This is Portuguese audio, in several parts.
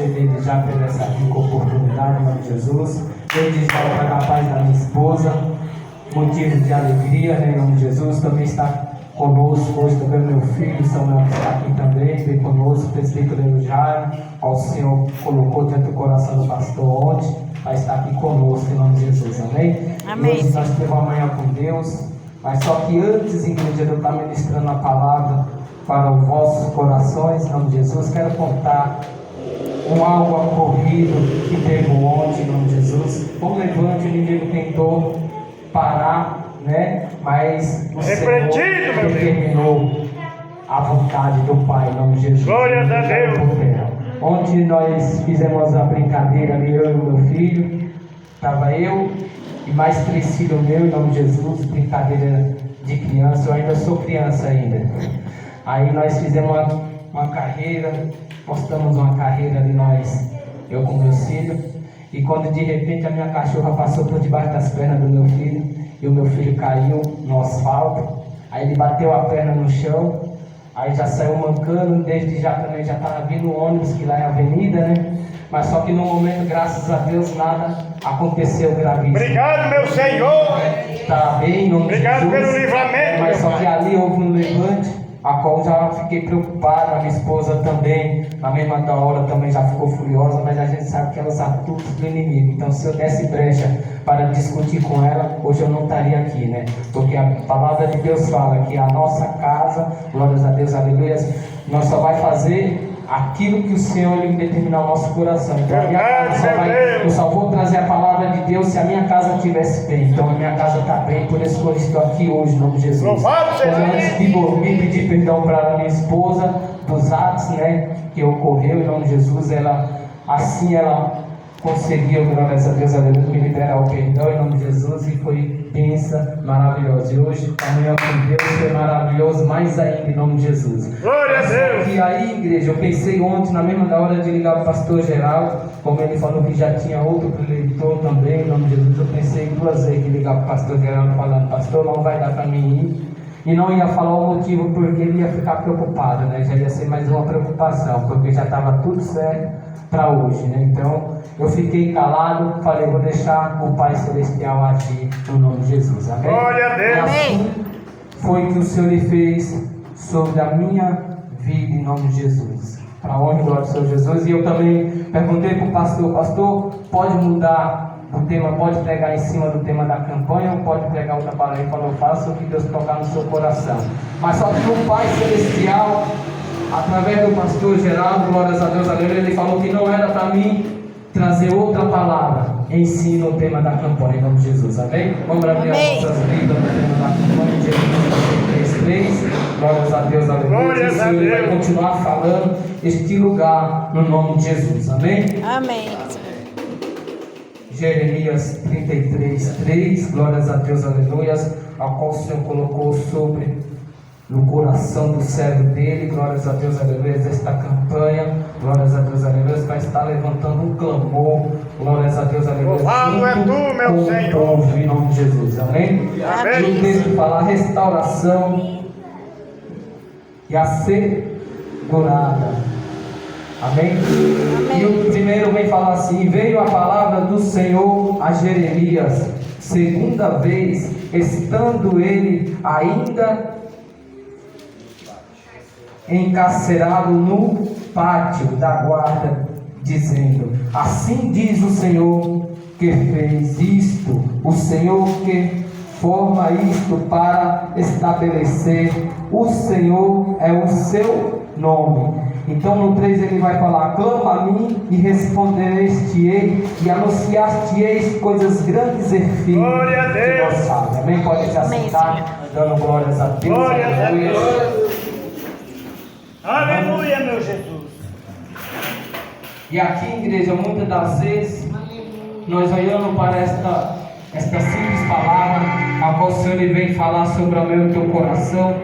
agradecer desde já por essa rica oportunidade, em nome de Jesus. Desde já para a paz da minha esposa, motivo de alegria, né, em nome de Jesus. Também está conosco hoje também meu filho Samuel, que está aqui também, vem conosco, o presbítero Jairo, ao Senhor colocou dentro do coração do pastor ontem, vai estar aqui conosco, em nome de Jesus, amém? Amém. E hoje nós temos amanhã com Deus, mas só que antes, igreja, de eu estar ministrando a palavra para os vossos corações, em nome de Jesus, quero contar algo ocorrido que teve ontem, em nome de Jesus. O levante, o inimigo tentou parar, né? Mas o Senhor determinou a vontade do Pai, em nome de Jesus. Glórias a Deus. Ontem nós fizemos a brincadeira ali, eu e o meu filho. Estava eu e mais 3 filhos meus, em nome de Jesus. Brincadeira de criança, eu ainda sou criança ainda. Aí nós fizemos uma carreira, postamos uma carreira ali, eu com meus filhos. E quando de repente a minha cachorra passou por debaixo das pernas do meu filho, e o meu filho caiu no asfalto, aí ele bateu a perna no chão, aí já saiu mancando, desde já também já estava vindo o ônibus, que lá é a avenida, né? Mas só que no momento, graças a Deus, nada aconteceu gravíssimo. Obrigado, meu Senhor. Está bem, não. Obrigado pelo livramento. Mas só que ali houve um levante, a qual já fiquei preocupado, a minha esposa também, na mesma da hora também já ficou furiosa, mas a gente sabe que ela usa tudo do inimigo. Então se eu desse brecha para discutir com ela, hoje eu não estaria aqui, né? Porque a palavra de Deus fala que a nossa casa, glórias a Deus, aleluia, nós só vai fazer aquilo que o Senhor ele determinar o nosso coração. Então eu só vou trazer a palavra de Deus se a minha casa estivesse bem. Então a minha casa está bem, por isso que eu estou aqui hoje, em nome de Jesus. Louvado seja Deus. Antes de dormir, pedir perdão para a minha esposa dos atos, né, que ocorreu, em nome de Jesus. Ela conseguiu, glórias a Deus, aleluia, me liberar o perdão em nome de Jesus, e foi bênção maravilhosa. E hoje, amanhã com Deus, foi maravilhoso mais ainda em nome de Jesus. Glória a Deus! E aí, igreja, eu pensei ontem, na mesma hora de ligar para o pastor Geraldo, como ele falou que já tinha outro preleitor também, em nome de Jesus, eu pensei 2 vezes de ligar para o pastor Geraldo falando: pastor, não vai dar para mim ir. E não ia falar o motivo porque ele ia ficar preocupado, né? Já ia ser mais uma preocupação, porque já estava tudo certo para hoje, né? Então eu fiquei calado, falei: vou deixar o Pai Celestial agir no nome de Jesus, amém? Glória a Deus! E assim foi que o Senhor lhe fez sobre a minha vida, em nome de Jesus. Para onde, glória ao Senhor Jesus. E eu também perguntei para o pastor: pastor, pode mudar o tema, pode pregar em cima do tema da campanha, ou pode pregar outra palavra? Ele falou: faça o que Deus tocar no seu coração. Mas só que o Pai Celestial, através do pastor Geraldo, glórias a Deus, aleluia, ele falou que não era para mim trazer outra palavra em si no tema da campanha, em nome de Jesus, amém? Vamos abrir as nossas Bíblias no tema da campanha, Jeremias 33:3, glórias a Deus, aleluia. E o Senhor vai continuar falando este lugar no nome de Jesus, amém? Amém. Jeremias 33:3, glórias a Deus, aleluia, a qual o Senhor colocou no coração do servo dele, glórias a Deus, aleluia, esta campanha, glórias a Deus, aleluia, vai estar levantando um clamor, glórias a Deus, aleluia. Louvado é tu, meu Senhor, em nome de Jesus, amém? Amém. E o texto fala restauração e assegurada, amém? E o primeiro vem falar assim: veio a palavra do Senhor a Jeremias, segunda vez, estando ele ainda encarcerado no pátio da guarda, dizendo: assim diz o Senhor que fez isto, o Senhor que forma isto para estabelecer, o Senhor é o seu nome. Então no 3 ele vai falar: clama a mim e responder-te-ei, e anunciar-te-eis coisas grandes e firmes. Glória a Deus! Amém? Pode se assentar, dando glórias a Deus. Glória a Deus! Aleluia, meu Jesus! E aqui, igreja, muitas das vezes nós olhamos para esta simples palavra, a qual o Senhor vem falar sobre o meu e teu coração.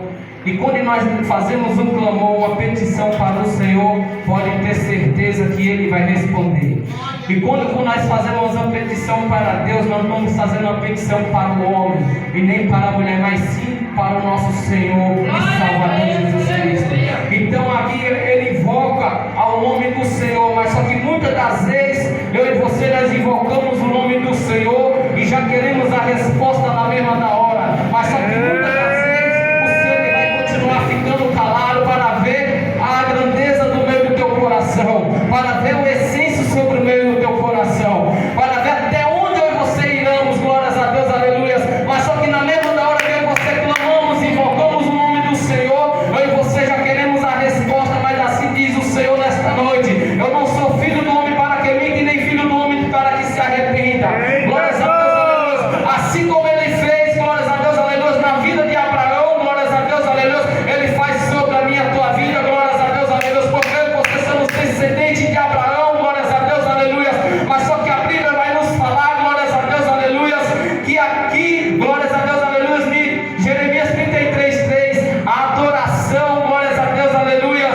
E quando nós fazemos um clamor, uma petição para o Senhor, pode ter certeza que Ele vai responder. E quando nós fazemos uma petição para Deus, nós não estamos fazendo uma petição para o homem e nem para a mulher, mas sim para o nosso Senhor e Salvador Jesus Cristo. Então aqui ele invoca ao nome do Senhor, mas só que muitas das vezes eu e você nós invocamos o nome do Senhor e já queremos a resposta na mesma da hora, mas só que muitas das vezes o Senhor ele vai continuar ficando calado para ver a grandeza do meio do teu coração, para ver o essêncio sobre o meio do teu coração, para ver até onde eu e você iremos, glórias a Deus, aleluia. Mas só que na mesma da hora que eu e você clamamos, invocamos o nome do Senhor, eu e você já queremos a resposta, mas assim diz o Senhor nesta noite: eu não sou filho do homem para que minta, nem filho do homem para que se arrependa. Glórias a Deus, aleluia. Assim como ele fez, glórias a Deus, aleluia, na vida de Abraão, glórias a Deus, aleluia, ele faz sobre a minha tua vida, glórias a Deus, aleluia, porque eu e você somos descendentes de Abraão, glórias a Deus, aleluia. Mas só que a Bíblia vai nos falar, glórias a Deus, aleluia, que aqui, glórias a Deus, aleluia, de Jeremias 33:3, a adoração, glórias a Deus, aleluia,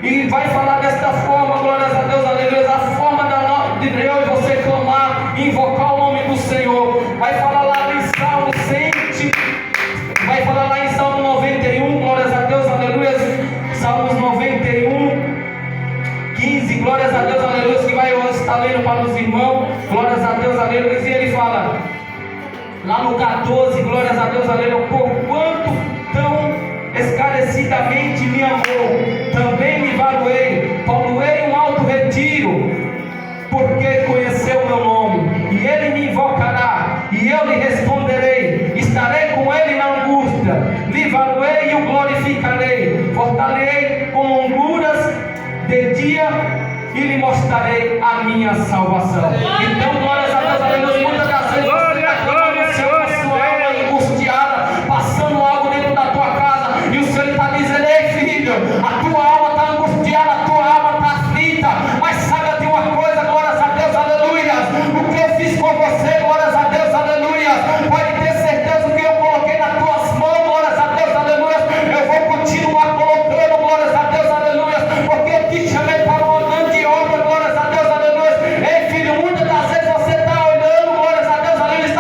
e vai falar desta forma, glórias a Deus, aleluia, a forma de eu e você clamar, invocar o nome do Senhor. Vai falar lá em Salmo 100, vai falar lá em Salmo 91, glórias a Deus, aleluia, Salmos 91, 15, glórias a Deus, aleluia, que vai eu estar lendo para os irmãos, glórias a Deus, aleluia, e ele fala, lá no 14, glórias a Deus, aleluia, por quanto tão esclarecidamente me amou, também me valuei, poluei um alto retiro, porque conheceu meu nome, e ele me invocará, e eu lhe responderei, estarei com ele na angústia, livrarei e o glorificarei, fortalecei com longuras de dia, e lhe mostrarei a minha salvação. Então, glórias a Deus, aleluia, muitas das vezes você está clamando no céu com a sua alma angustiada, passando algo dentro da tua casa, e o Senhor está dizendo: ei filho, a tua alma está angustiada, a tua alma está aflita, mas saiba de uma coisa, glórias a Deus, aleluia, o que eu fiz com você, glórias a Deus, aleluia, pode ter certeza que eu coloquei nas tuas mãos, glórias a Deus, aleluia, eu vou continuar colocando, glórias a Deus, aleluia, porque eu te chamei para uma grande obra, glórias a Deus, aleluia. Ei filho, muitas das vezes você está olhando, glórias a Deus, aleluia,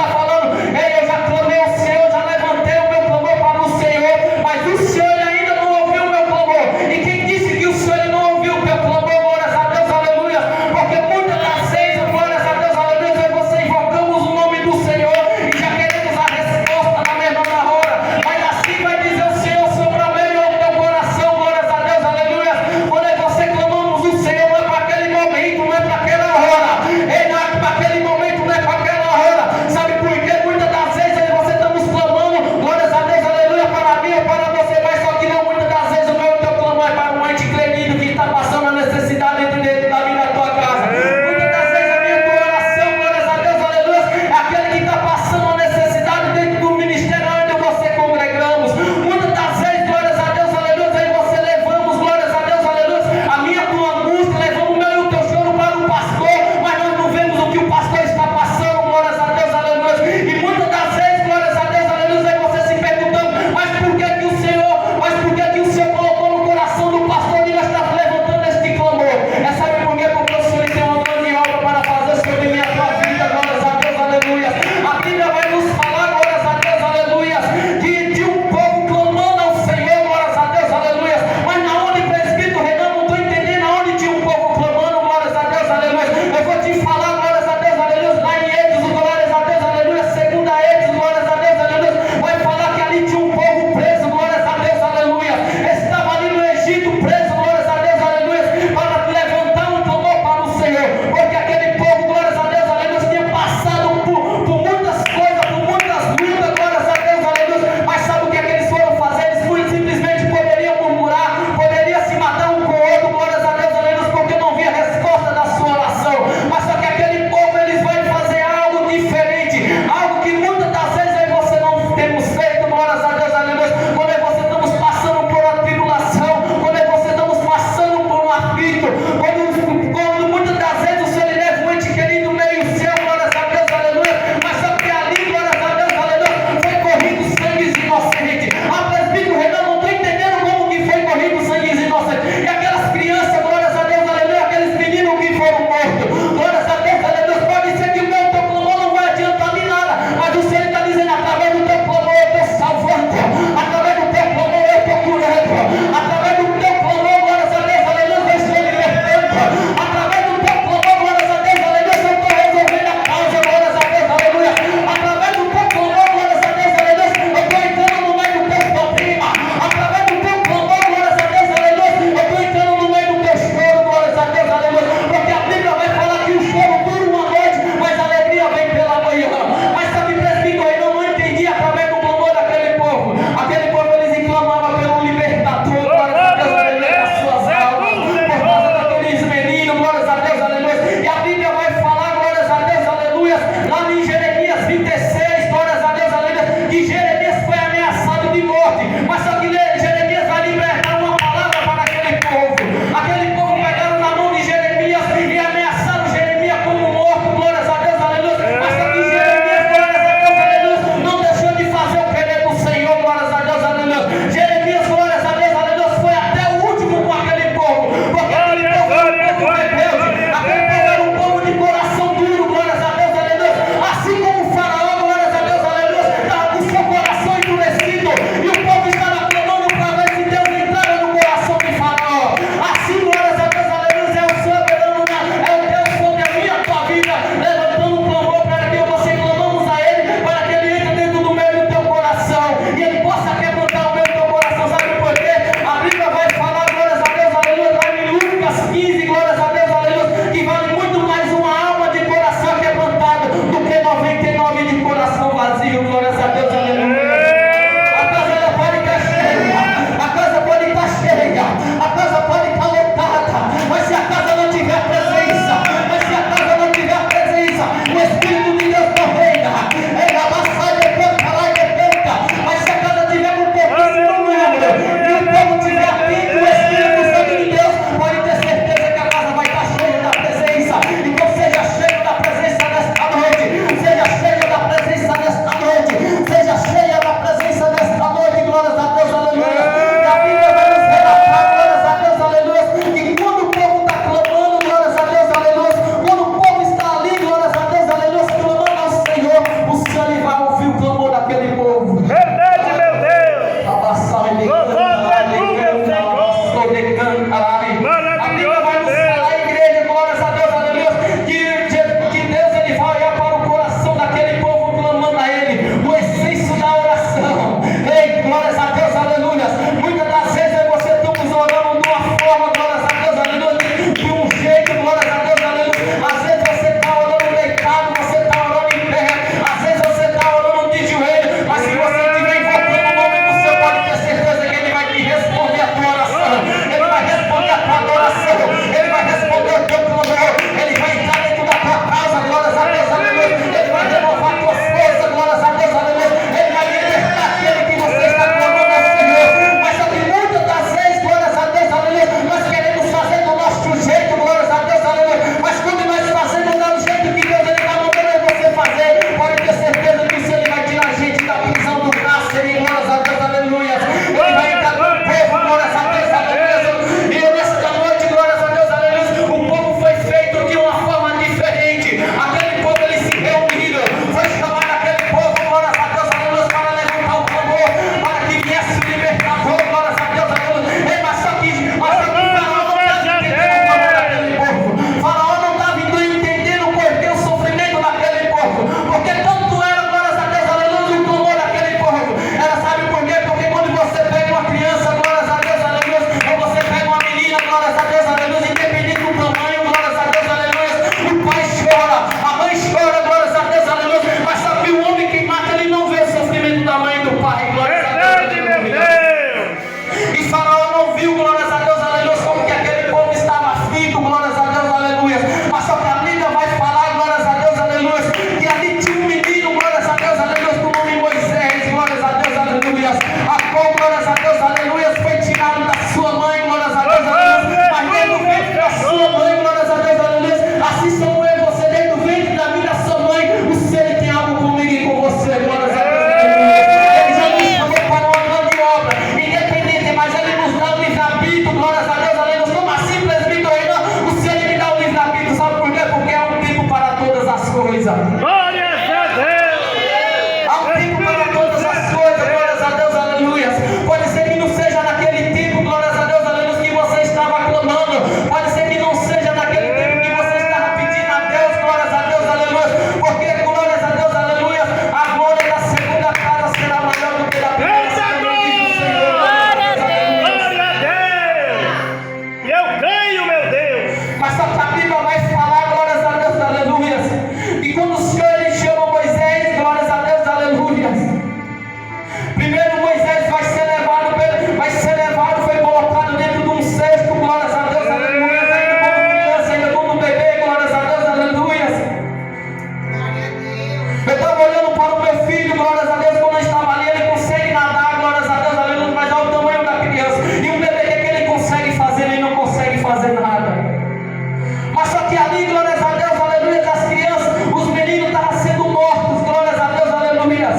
que ali, glórias a Deus, aleluia, as crianças, os meninos estavam sendo mortos, glórias a Deus, aleluia.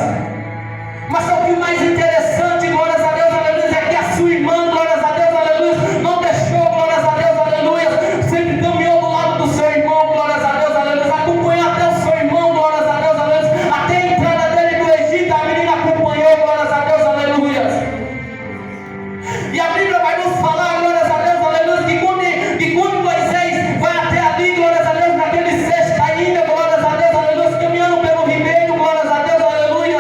Mas só que o mais interessante, glórias a Deus, aleluia, é que a sua irmã, glórias a Deus, aleluia, não deixou, glórias a Deus, aleluia, sempre caminhou do lado do seu irmão, glórias a Deus, aleluia, acompanhou até o seu irmão, glórias a Deus, aleluia, até a entrada dele do Egito, a menina acompanhou, glórias a Deus, aleluia. E a Bíblia vai nos falar, glórias a Deus, aleluia, que quando Moisés vai até ali, glórias a Deus, naquele cesto ainda, glórias a Deus, aleluia, caminhando pelo ribeiro, glórias a Deus, aleluia.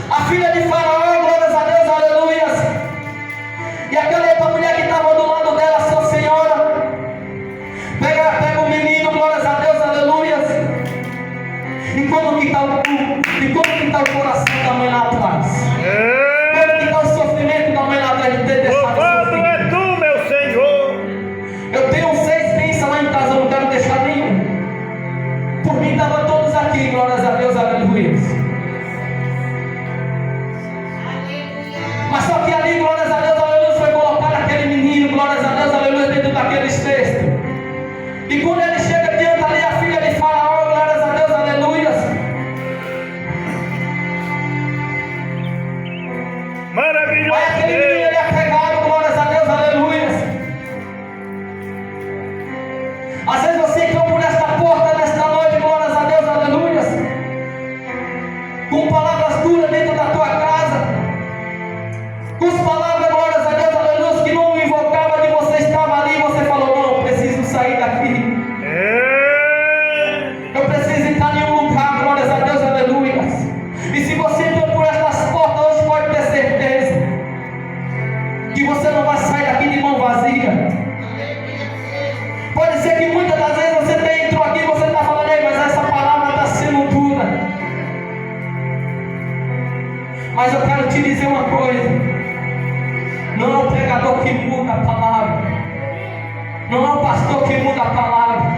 A filha de Faraó, glórias a Deus, aleluia. E aquela outra mulher que estava do lado dela, sua senhora, pega o menino, glórias a Deus, aleluia. E como que está o coração da mãe lá atrás? Como que está o sofrimento da mãe lá atrás de ter deixado Louvado seu filho? é tu, meu Senhor. Eu tenho 6 bênçãos lá em casa, eu não quero deixar nenhum. Por mim estavam todos aqui, glórias a Deus, aleluia. Mas só que ali, glórias a Deus, aleluia, foi colocado aquele menino, glórias a Deus, aleluia, dentro daqueles textos. E quando ele chega diante ali, a filha de Faraó, glórias a Deus, aleluia. Maravilhoso Aí aquele menino, Deus. ele é pegado, glórias a Deus, aleluia. Às vezes você entrou por esta porta, nesta noite, glórias a Deus, aleluia, com palavras duras dentro da tua casa, com palavras, glórias a Deus, aleluia, que não invocava de você estava ali e você falou, não, preciso sair daqui. Eu preciso entrar em um lugar, glórias a Deus, aleluia. E se você entrou por estas portas, hoje pode ter certeza que você não vai sair daqui de mão vazia. Pode ser que muitas das vezes você entrou aqui e você está falando, ei, mas essa palavra está sendo dura. Mas eu quero te dizer uma coisa. Não é o pregador que muda a palavra. Não é o pastor que muda a palavra.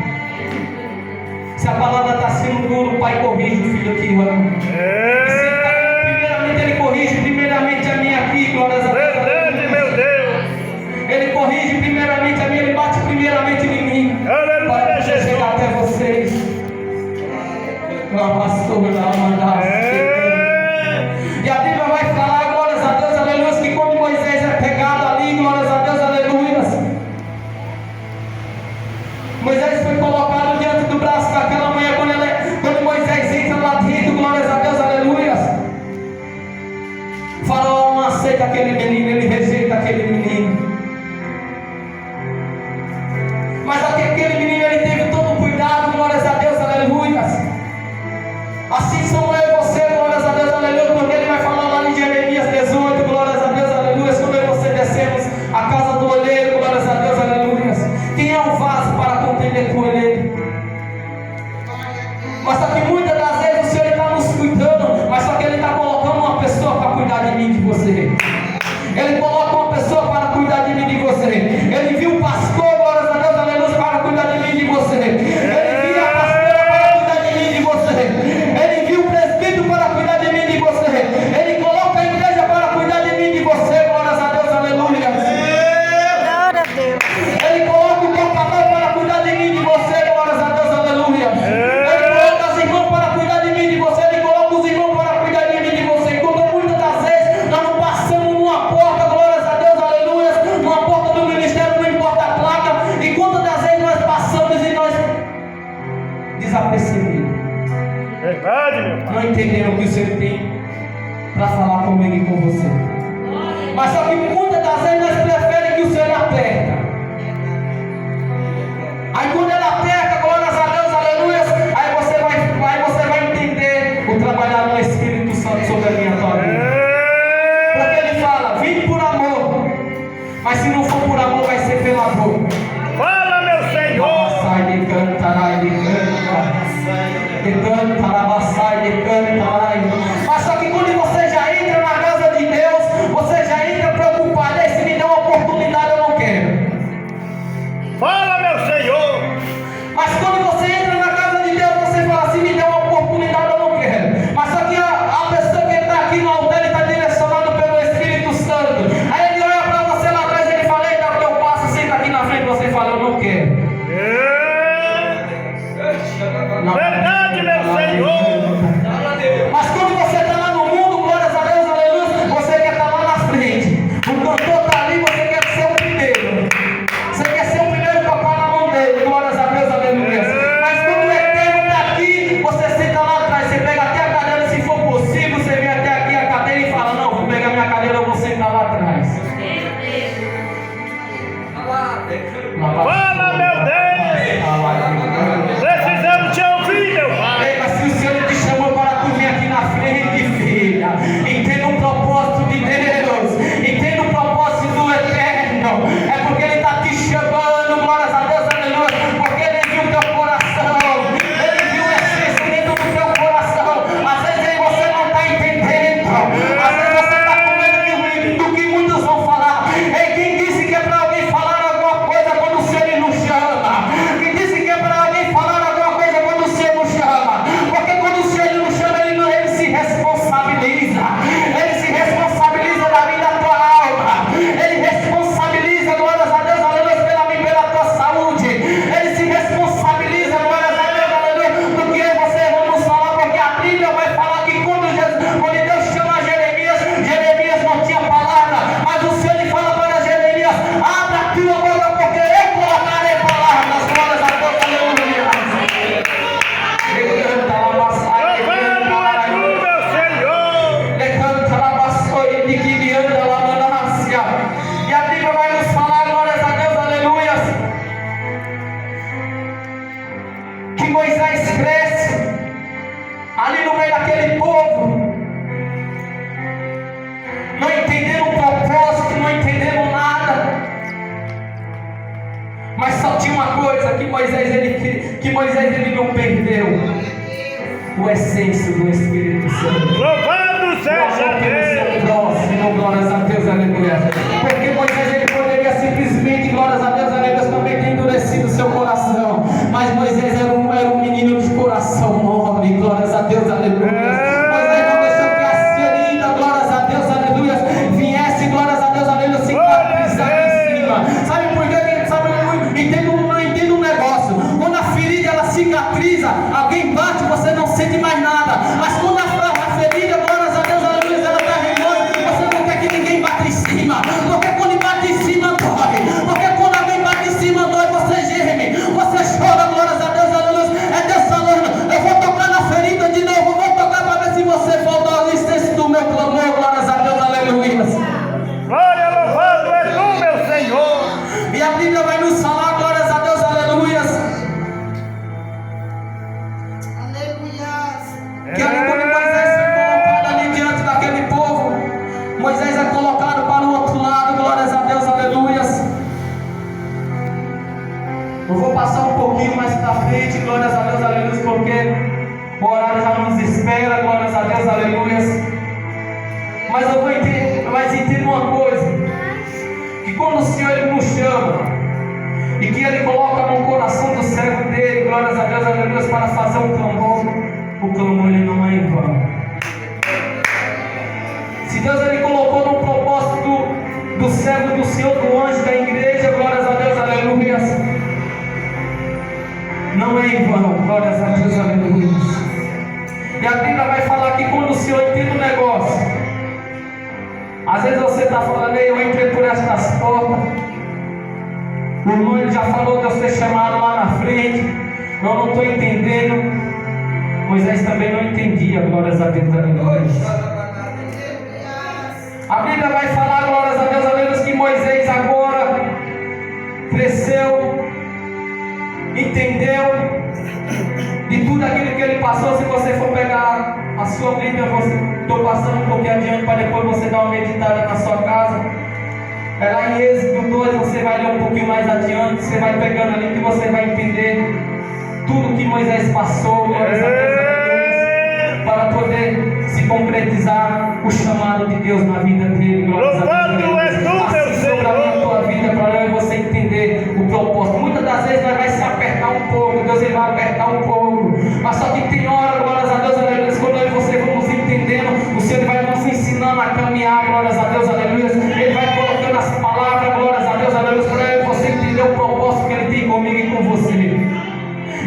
Se a palavra está sendo dura, o pai corrige o filho que ama. Primeiramente ele corrige, primeiramente a minha aqui, glórias a Deus. Verdade, meu Deus. Ele corrige primeiramente a mim, ele bate primeiramente em mim. Aleluia, Para Jesus. chegar até vocês. E a Bíblia vai falar, glórias a Deus, aleluia, que quando Moisés é pegado ali, glórias a Deus, aleluia, Moisés foi colocado diante do braço daquela mulher, quando Moisés entra lá dentro, glórias a Deus, aleluia, Faraó não aceita aquele menino, ele rejeita aquele menino. Mas aquele menino, ele teve todo o cuidado, glórias a Deus, aleluia. Assim somos eu e você, glórias a Deus, aleluia, quando ele vai falar lá em Jeremias 18, glórias a Deus, aleluia, quando eu e você descemos a casa do olheiro, glórias a Deus, aleluia. Quem é o vaso para contender com o olheiro? Mas só que muitas das vezes o Senhor está nos cuidando, mas só que Ele está colocando uma pessoa para cuidar de mim e de você. Ele coloca uma pessoa para cuidar de mim e de você. Ele viu o pastor, glórias a Deus, aleluia, para cuidar de mim e de você. Ele viu a pastora para cuidar de mim e de você. Ele viu o presbítero para cuidar de mim e de você. Ele coloca a igreja para cuidar de mim e de você, glórias a Deus, aleluia. Glória a Deus. Ele coloca o contador para cuidar de mim e de você, glórias a Deus, aleluia. Ele coloca as irmãs para cuidar de mim e de você. Ele coloca os irmãos para cuidar de mim e de você. Enquanto muitas das vezes nós não passamos numa porta, glórias a Deus, aleluia, numa porta do ministério, não importa a placa. E quantas das vezes nós passamos e nós desapercebemos, Verdade, meu Pai. não entendemos o que o Senhor tem para falar comigo e com você. Mas só que muitas das vezes nós preferimos que o Senhor aperta. Aí quando Ele aperta, glórias a Deus, aleluia, aí você vai entender o trabalhar do Espírito Santo sobre a minha vida. Porque Ele fala, vim por amor, mas se não for por amor, vai ser pela dor. Fala, meu Senhor. Sai de cantar, de canta. De canta, lavassai, de canta. Mas só que quando você já entra na casa de Deus, você já entra preocupado. Aí se me der uma oportunidade, eu não quero. Fala, meu Senhor. Mas quando você entra na casa de Deus, você fala assim, me dê uma oportunidade, eu não quero. Mas só que a pessoa que está aqui no altar, ele está direcionado pelo Espírito Santo. Aí ele olha para você lá atrás e ele fala, eita, o que eu passo, senta aqui na frente, você fala, eu não quero. Moisés cresce ali no meio daquele povo, não entendendo o propósito, não entendendo nada, mas só tinha uma coisa que Moisés ele não perdeu: o essêncio do Espírito Santo. Louvado seja Deus! Próximo, glórias a Deus, aleluia. Porque Moisés ele poderia simplesmente, glórias a Deus, aleluia, também ter endurecido o seu coração, mas Moisés era um menino de coração nobre, glórias a Deus, aleluia. Moisés não deixou que a ferida, glórias a Deus, aleluia, viesse, glórias a Deus, aleluia, cicatrizar em cima. Sabe por quê? Não entendo um negócio. Quando a ferida ela cicatriza, alguém bate, você não sente mais nada. Mas quando a ferida, glórias a Deus, aleluia, ela está remoendo, você não quer que ninguém bata em cima. Porque quando bate em cima dói. Porque quando alguém bate em cima dói, você geme, você chora, glórias a Deus, aleluia. É Deus falando: eu vou tocar na ferida de novo, vou tocar para ver se você volta ao licença do meu clamor, glórias a Deus, aleluia. Glória, louvado é tu, meu Senhor! E a Bíblia vai nos falar, glórias a Deus, aleluia, que ali quando Moisés foi colocado ali diante daquele povo, Moisés é colocado para o outro lado, glórias a Deus, aleluia. Eu vou passar um pouquinho mais para frente, glórias a Deus, aleluia, porque o horário já nos espera, glórias a Deus, aleluia. Mas entenda uma coisa: que quando o Senhor ele nos chama, e que ele coloca no coração do servo dele, glórias a Deus, aleluia, para fazer um clamor, o clamor ele não é em vão. Se Deus ele colocou no propósito do servo do Senhor, do anjo da igreja, glórias a Deus, aleluia, não é em vão, glórias a Deus, aleluia. E a Bíblia vai falar que quando o Senhor entende um negócio, às vezes você está falando: eu entrei por estas portas, o irmão ele já falou de eu ser chamado lá na frente, eu não estou entendendo. Moisés também não entendia, glórias a Deus, aleluia. A Bíblia vai falar, glórias a Deus, aleluia, que Moisés agora cresceu, entendeu de tudo aquilo que ele passou. Se você for pegar a sua Bíblia, estou passando um pouquinho adiante para depois você dar uma meditada na sua casa. É lá em Êxodo 2, você vai ler um pouquinho mais adiante, você vai pegando ali que você vai entender tudo que Moisés passou, glórias a Deus, aleluia, para poder se concretizar o chamado de Deus na vida dele, glórias a Deus, aleluia. Assim sobre a minha tua vida, para você entender o propósito. Muitas das vezes nós vai se apertar um pouco, Deus ele vai apertar um pouco, mas só que tem hora, glórias a Deus, aleluia, quando eu e você vamos entendendo, o Senhor vai nos ensinando a caminhar, glórias a Deus, aleluia. Ele vai colocando as palavras, glórias a Deus, aleluia, para eu e você entender o propósito que ele tem comigo e com você.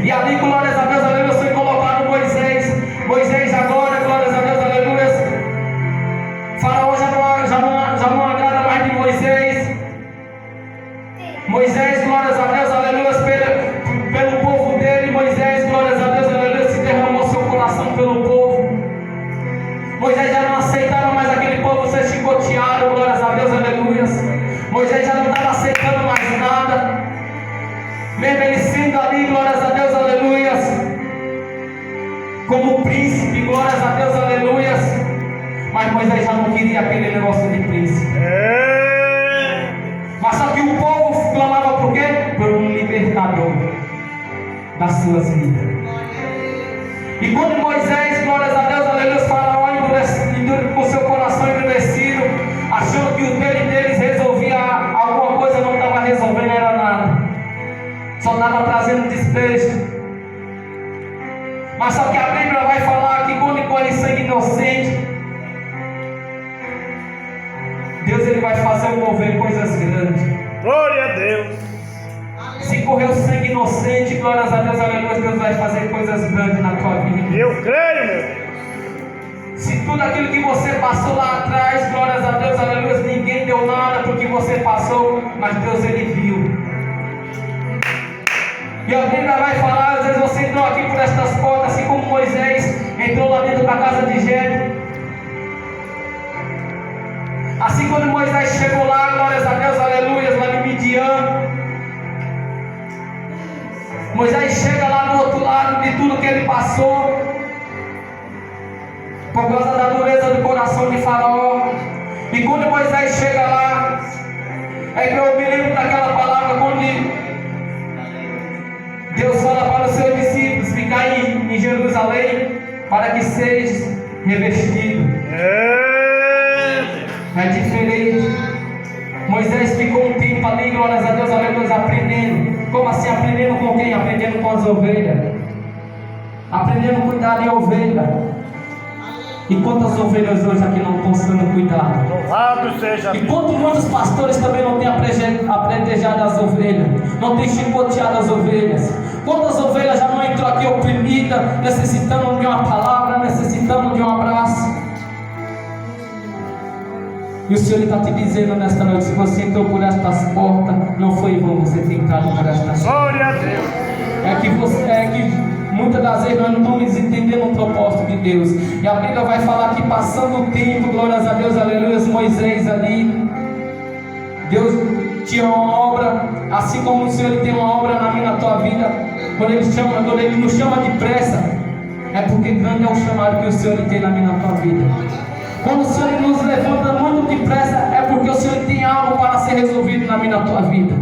E ali, glórias a Deus, aleluia, foi colocado Moisés agora, glórias a Deus, aleluia. Faraó já não agrada mais de Moisés. Moisés, glórias a Deus, aleluia, pelo povo dele. Moisés, glórias a Deus, aleluia, se derramou seu coração pelo povo. Moisés já não aceitava mais aquele povo ser chicoteado, glórias a Deus, aleluia. Moisés já não estava aceitando mais nada, mesmo ele sendo ali, glórias a Deus, aleluia, como príncipe, glórias a Deus, aleluia. Mas Moisés já não queria aquele negócio de príncipe. Mas só que o povo clamava por quê? Por um libertador das suas vidas. E quando Moisés, glórias a Deus, aleluia, Faraó com seu coração endurecido, achando que o deles resolvia alguma coisa, não estava resolvendo, era nada, só estava trazendo despejo. Mas só que a Bíblia vai falar que quando colhe sangue inocente, Deus ele vai fazer mover coisas grandes. Glória a Deus. Se correu sangue inocente, glórias a Deus, aleluia, Deus vai fazer coisas grandes na tua vida. Eu creio, meu Deus. Se tudo aquilo que você passou lá atrás, glórias a Deus, aleluia, ninguém deu nada porque você passou, mas Deus ele viu. E a Bíblia vai falar, às vezes você entrou aqui por estas portas, assim como Moisés entrou lá dentro da casa de Jetro. Assim quando Moisés chegou lá, glórias a Deus, aleluia, lá em Midian, Moisés chega lá do outro lado de tudo que ele passou, por causa da dureza do coração de Faraó. E quando Moisés chega lá, é que eu me lembro daquela palavra quando Deus fala para os seus discípulos ficar em Jerusalém para que sejam revestidos. É diferente. Moisés ficou um tempo ali, glórias a Deus, aleluia, aprendendo. Como assim? Aprendendo com quem? Aprendendo com as ovelhas. Aprendendo a cuidar de ovelha. E quantas ovelhas hoje aqui não estão sendo cuidadas? Louvado seja E quanto muitos pastores também não têm apredejado as ovelhas, não têm chicoteado as ovelhas. Quantas ovelhas já não entrou aqui oprimidas, necessitando de uma palavra, necessitando de um abraço? E o Senhor está te dizendo nesta noite: se você entrou por estas portas, não foi em vão você ter entrado por estas portas. glória a Deus. É que muitas das vezes nós não estamos entendendo o propósito de Deus. E a Bíblia vai falar que passando o tempo, glórias a Deus, aleluia, Moisés ali, Deus tinha uma obra, assim como o Senhor tem uma obra na minha, na tua vida. Quando Ele nos chama depressa, é porque grande é o chamado que o Senhor tem na minha, na tua vida. Quando o Senhor nos levanta muito depressa, é porque o Senhor tem algo para ser resolvido na minha, na tua vida.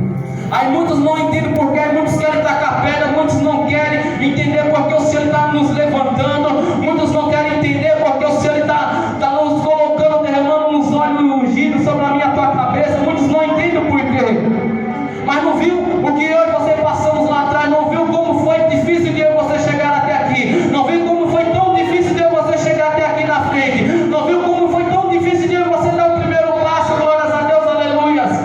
Aí muitos não entendem porque, muitos querem tacar pedra, muitos não querem entender porque o Senhor está nos levantando, muitos não querem entender porque o Senhor está nos colocando, derramando nos olhos ungidos sobre a minha tua cabeça, muitos não entendem o porquê. Mas não viu o que eu e você passamos lá atrás, não viu como foi difícil de eu e você chegar até aqui, não viu como foi tão difícil de eu e você chegar até aqui na frente, não viu como foi tão difícil de eu e você dar o primeiro passo, glórias a Deus, aleluias.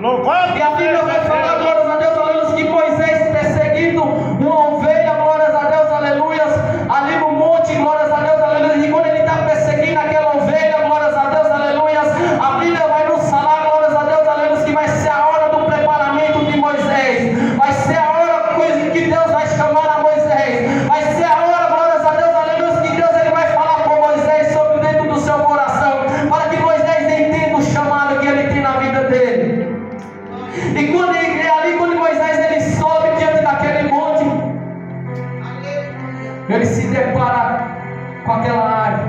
Louvado E a Bíblia vai falar, glórias a Deus, aleluia, que Moisés perseguindo uma ovelha, glórias a Deus, aleluia, ali no monte, glórias a Deus, aleluia, e quando ele está perseguindo aquela ovelha, glórias a Deus, aleluia, a Bíblia vai nos falar, glórias a Deus, aleluia, que vai ser a hora do preparamento de Moisés, vai ser a hora que Deus vai chamar a Moisés, vai ser a hora, glórias a Deus, aleluia, que Deus ele vai falar com Moisés sobre dentro do seu coração, para que Moisés entenda o chamado que ele tem na vida dele. E quando Moisés ele sobe diante daquele monte, ele se depara com aquela área.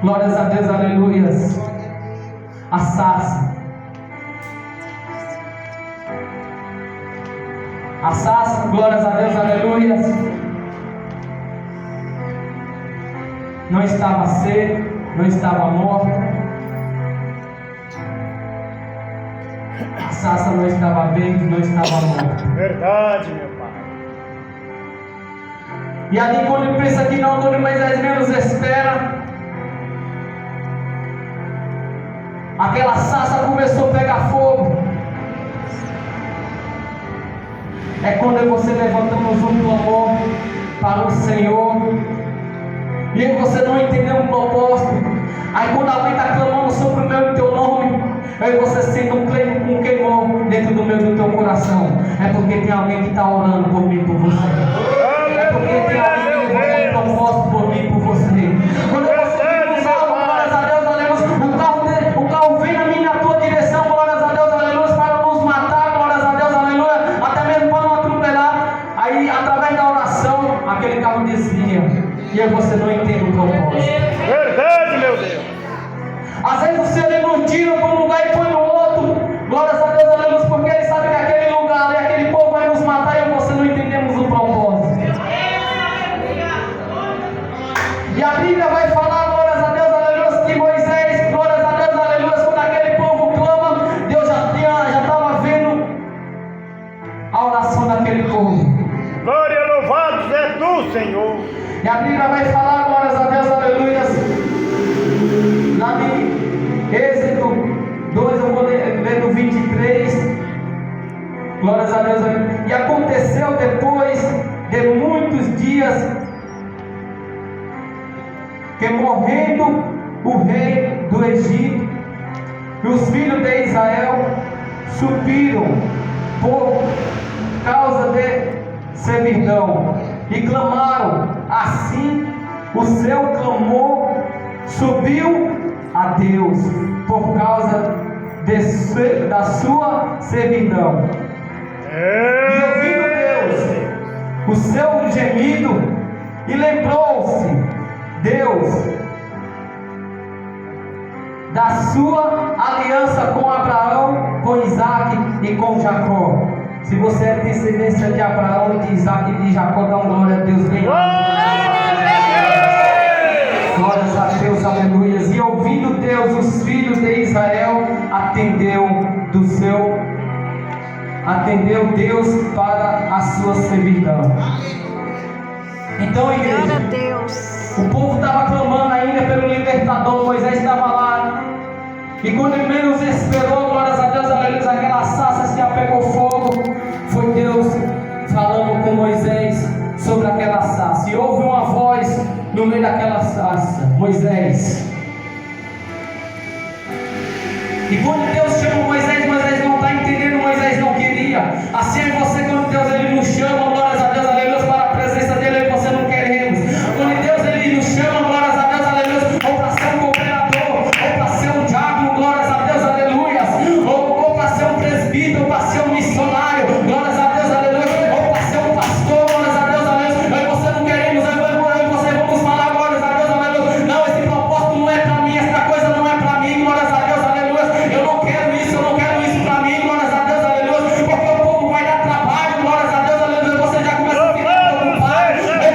Glórias a Deus, aleluias. A sarça. A sarça, glórias a Deus, aleluias. Não estava seca, não estava morta. A sarça não estava bem, não estava morta. Verdade, meu Pai. E ali quando ele pensa que não, quando Moisés menos espera, aquela sarça começou a pegar fogo. É quando você levantamos um clamor para o Senhor, e aí você não entendeu o propósito. Aí quando alguém está clamando sobre o meu e teu nome, aí você sente um queimou dentro do meu e do teu coração. É porque tem alguém que está orando por mim, por você. É porque tem alguém que tem um propósito por mim, por você. Quando você vem nos alvos, glórias a Deus, aleluia, o carro vem na minha, na tua direção, glórias a Deus, aleluia, para nos matar, glórias a Deus, aleluia, até mesmo para não atropelar. Aí através da oração, aquele carro desvia. E aí você não entende o propósito. Verdade, meu Deus. Às vezes o Senhor ele não tira para um lugar e põe no outro. Glórias a Deus, aleluia, porque Ele sabe que aquele lugar ali, aquele povo vai nos matar e você não entendemos o propósito. E a Bíblia vai falar, glórias a Deus, aleluia, que Moisés, glórias a Deus, aleluia, quando aquele povo clama, Deus já estava vendo a oração daquele povo. Glória, louvado é tu, Senhor. E a Bíblia vai falar, glórias a Deus, aleluia, lá em Êxodo 2, eu vou ler do 23, glórias a Deus, aleluia. E aconteceu depois de muitos dias, que morrendo o rei do Egito, e os filhos de Israel subiram por causa de servidão, e clamaram, assim o seu clamor subiu a Deus, por causa da sua servidão. E o seu gemido, e lembrou-se Deus da sua aliança com Abraão, com Isaac e com Jacó. Se você é descendência de Abraão, de Isaac e de Jacó, dá uma glória a Deus bem alto. Glórias a Deus, aleluia. E ouvindo Deus, os filhos de Israel, atendeu Deus para a sua servidão. Então, igreja, Glória a Deus. o povo estava clamando ainda pelo libertador. Moisés estava lá, e quando ele menos esperou, glórias a Deus, aleluia, aquela sarça se apegou fogo. Foi Deus falando com Moisés sobre aquela sarça, e houve uma voz no meio daquela sarça: Moisés. E quando Deus chama Moisés, Moisés não está entendendo, Moisés não queria. Assim é você, quando Deus ele nos chama, glórias a Deus, aleluia, para a presença dele, você não queremos. Quando Deus ele nos chama, glórias a Deus, aleluia, ou para ser um governador, ou para ser um diácono, glórias a Deus, aleluia, ou para ser um presbítero, ou para ser um missionário, glórias a Deus, aleluia, ou para ser um pastor, glórias a Deus, aleluia, aí você não queremos, aí você vamos falar, glórias a Deus, aleluia, não, esse propósito não é para mim, essa coisa não é para mim, glórias a Deus, aleluia, eu não quero isso para mim, glórias a Deus, aleluia, porque o povo vai dar trabalho, glórias a Deus, aleluia, você já começa a ficar preocupado, aí você já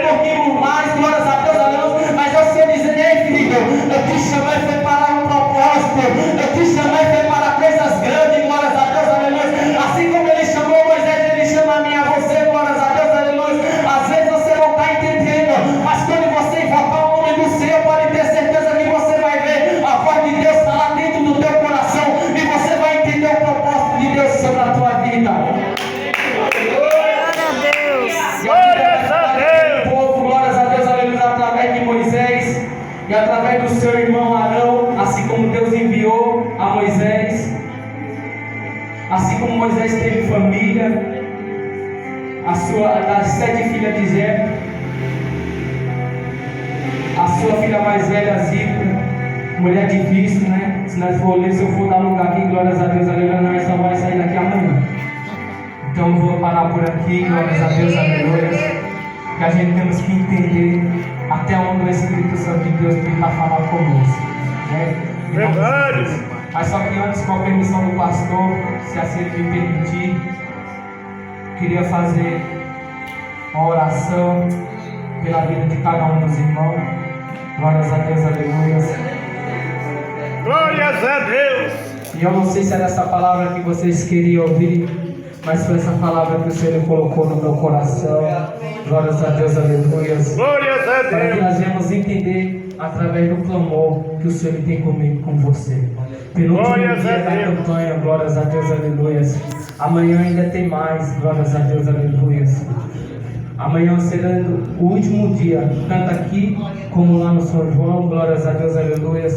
dormimos mais, glórias a Deus, aleluia, mas eu sei dizer, ei filho, eu te chamei foi para um propósito, eu te chamei foi para coisas grandes, glórias a Deus, aleluia, assim como ele chamou Moisés, ele chama a mim, a você, glórias a Deus, aleluia, às vezes você não está entendendo, mas quando você invocar o nome do Senhor, pode ter certeza que você vai ver a voz de Deus falar dentro do teu coração, e você vai entender o propósito de Deus sobre a tua vida. Glória a Deus. Glórias a Deus. O povo, glórias a Deus, aleluia, através de Moisés e através do seu irmão Arão, assim como Deus enviou a Moisés, assim como Moisés teve família, das 7 filhas de Jefté, a sua filha mais velha, Zípora, mulher difícil, né? Se nós for ler, se eu for dar lugar aqui, glórias a Deus, aleluia, nós só vai sair daqui amanhã. Então eu vou parar por aqui, glórias a Deus, aleluia, que a gente temos que entender até onde o Espírito Santo de Deus tenta falar conosco, né? Verdade. Mas só que antes, com a permissão do pastor, se assim ele me permitir, queria fazer uma oração pela vida de cada um dos irmãos. Glórias a Deus, aleluia. Glórias a Deus. E eu não sei se era essa palavra que vocês queriam ouvir, mas foi essa palavra que o Senhor colocou no meu coração. Glórias a Deus, aleluia. Glórias a Para que Deus. nós venhamos entender através do clamor que o Senhor tem comigo, com você. Penúltimo Glórias dia a da Deus. campanha, glórias a Deus, aleluia. Amanhã ainda tem mais, glórias a Deus, aleluia. Amanhã será o último dia, tanto aqui como lá no São João, glórias a Deus, aleluia.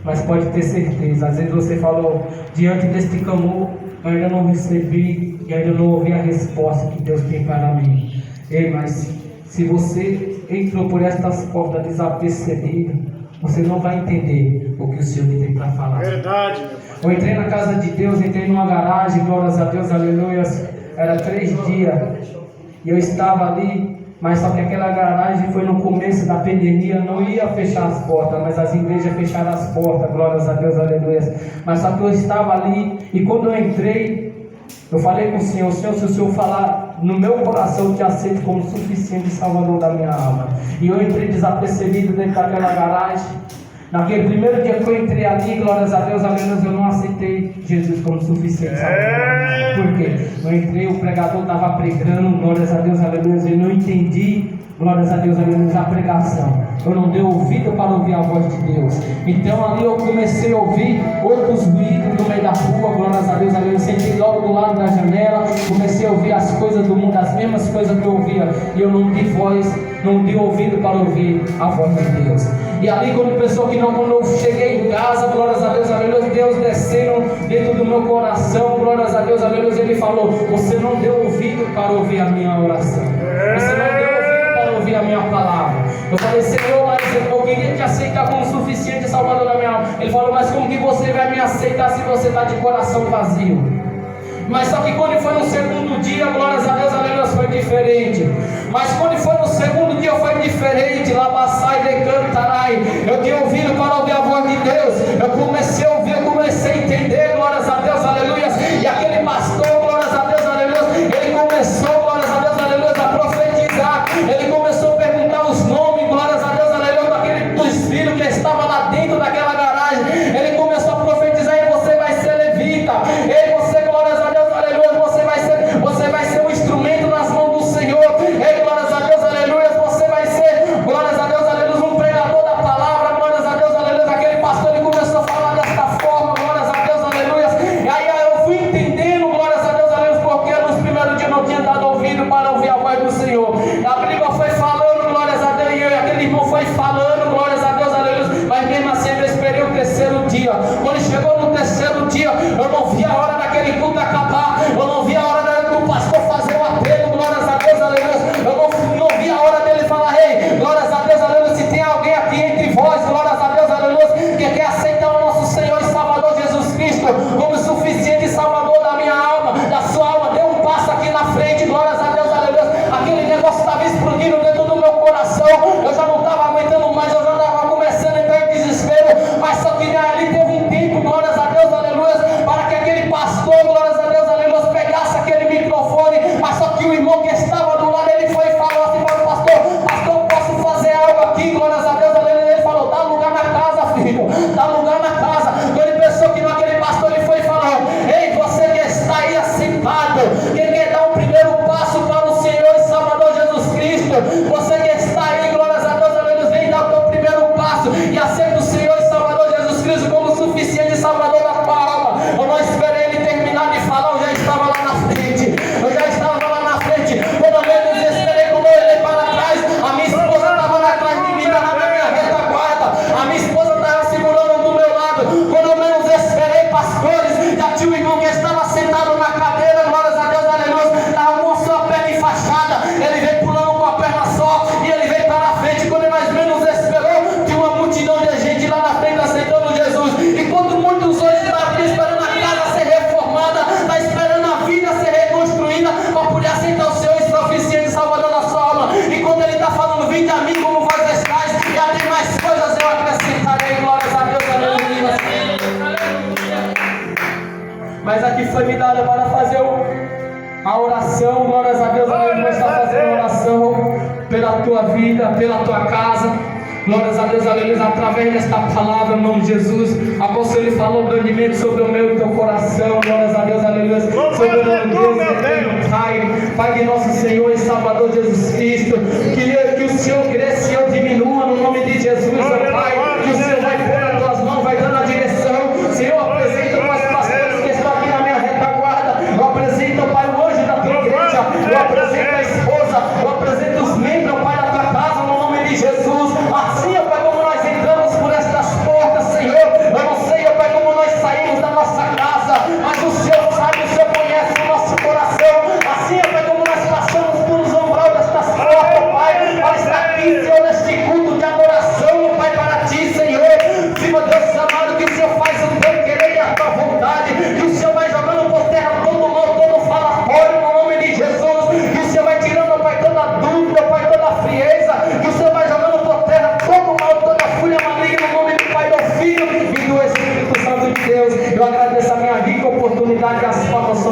Mas pode ter certeza, às vezes você falou, diante deste clamor, eu ainda não recebi e ainda não ouvi a resposta que Deus tem para mim. Ei, mas se você entrou por estas portas desapercebido, você não vai entender o que o Senhor tem para falar. Verdade. Eu entrei na casa de Deus, entrei numa garagem, glórias a Deus, aleluia. Era 3 dias e eu estava ali, mas só que aquela garagem foi no começo da pandemia, não ia fechar as portas, mas as igrejas fecharam as portas, glórias a Deus, aleluia. Mas só que eu estava ali e quando eu entrei, eu falei com o Senhor, se o Senhor falar no meu coração, eu te aceito como suficiente Salvador da minha alma. E eu entrei desapercebido dentro daquela garagem. Naquele primeiro dia que eu entrei ali, glórias a Deus, aleluia, eu não aceitei Jesus como suficiente Salvador. Por quê? Eu entrei, o pregador estava pregando, glórias a Deus, aleluia, eu não entendi, glórias a Deus, aleluia, a pregação. Eu não dei ouvido para ouvir a voz de Deus. Então ali eu comecei a ouvir outros ruídos no meio da rua, glórias a Deus, aleluia. Sentei logo do lado da janela, comecei a ouvir as coisas do mundo, as mesmas coisas que eu ouvia, e eu não dei voz, não dei ouvido para ouvir a voz de Deus. E ali quando pensou que não, quando eu cheguei em casa, glórias a Deus, aleluia, Deus descendo dentro do meu coração, glórias a Deus, aleluia, Ele falou, você não deu ouvido para ouvir a minha oração, você não deu ouvido para ouvir a minha palavra. Eu falei, Senhor, mas eu queria te aceitar como suficiente Salvador da minha alma. Ele falou, mas como que você vai me aceitar se você está de coração vazio? Mas só que quando foi no segundo dia, glórias a Deus, aleluia, foi diferente. Mas quando foi no segundo dia foi diferente. Labassai de cantarai. Eu tinha ouvido para ouvir a voz de Deus. Eu comecei a ouvir, eu comecei a entender, glórias a Deus, aleluia. E aquele pastor, glórias a Deus, aleluia, ele começou, glórias a Deus, aleluia, a profetizar. Ele começou a perguntar os nomes, glórias a Deus, aleluia, dos filhos que estavam lá dentro daquela garagem. Ele começou a profetizar: e você vai ser levita. Ei, você, glórias a Deus, aleluia, você vai ser um instrumento nas mãos do Senhor. Ei, glórias a Deus, aleluia, você vai ser, glórias a Deus, aleluia, um pregador da palavra, glórias a Deus, aleluia. Aquele pastor, ele começou a falar desta forma, glórias a Deus, aleluia. E aí eu fui entendendo, glórias a Deus, aleluia, porque nos primeiros dias eu não tinha dado ouvido para ouvir a voz do Senhor. A Bíblia foi falando, glórias a Deus, e aquele irmão foi falando, glórias a Deus, aleluia. Mas mesmo assim eu esperei o terceiro dia. Quando chegou no terceiro dia, eu não vi a hora daquele culto acabar. Eu não vi a hora do pastor fazer o apelo, glórias a Deus, aleluia. Eu não vi a hora dele falar: ei, glórias a Deus, aleluia, se tem alguém aqui entre vós, glórias a Deus, aleluia, que quer aceitar o nosso Senhor e Salvador Jesus Cristo como suficiente Salvador da minha alma, da sua alma, dê um passo aqui na frente, glórias a Deus, aleluia. Aquele negócio estava explodindo dentro do meu coração. Eu já não estava aguentando mais, eu já estava começando a entrar em desespero. Mas só que ali teve um tempo, glórias a Deus, aleluia, para que aquele pastor, glórias a Deus, aleluia, pegasse aquele microfone. Mas só que o irmão que estava do lado, ele foi e falou assim para o pastor: pastor, posso fazer algo aqui, glórias a Deus, aleluia. Ele falou: dá lugar na casa, filho, dá lugar na casa. Quando ele pensou que não, aquele pastor, ele foi e falou: ei, você que está aí assentado, quem quer dar o primeiro passo para o Senhor e Salvador Jesus Cristo, você que está aí, glórias a Deus, aleluia, vem dar o teu primeiro passo e aceita o Senhor e Salvador Jesus Cristo como suficiente Salvador da tua alma. Eu não esperei ele terminar de falar, eu já estava lá na frente. Eu já estava lá na frente. Quando eu me desesperei, quando eu olhei para trás, a minha esposa estava lá atrás de mim, estava na minha retaguarda. A minha esposa estava segurando do meu lado. Quando eu menos esperei, pastores, já tinha o irmão que estava sentado na cadeira, glórias a Deus, aleluia, estava com a sua perna enfaixada. Ele veio pulando com a perna só e ele veio para a frente. Quando nós menos esperou, tinha uma multidão de gente lá na frente aceitando Jesus. Enquanto muitos hoje estão aqui esperando a casa ser reformada, está esperando a vida ser reconstruída para poder aceitar o Senhor e suficiente Salvador da sua alma. Enquanto ele está falando: vinde a mim como vós estáis, e até mais coisas eu acrescentarei, glórias a Deus, aleluia. Mas aqui foi me dada para fazer a oração, glórias a Deus, aleluia. Está fazendo oração pela tua vida, pela tua casa. Glórias a Deus, aleluia, através desta palavra, em nome de Jesus. Apóstolo, ele falou grandemente sobre o meu e o teu coração. Glórias a Deus, aleluia. Sobre o meu Deus, eterno Pai, Pai de nosso Senhor e Salvador Jesus Cristo. Que o Senhor cresça e eu diminua no nome de Jesus, ó Pai.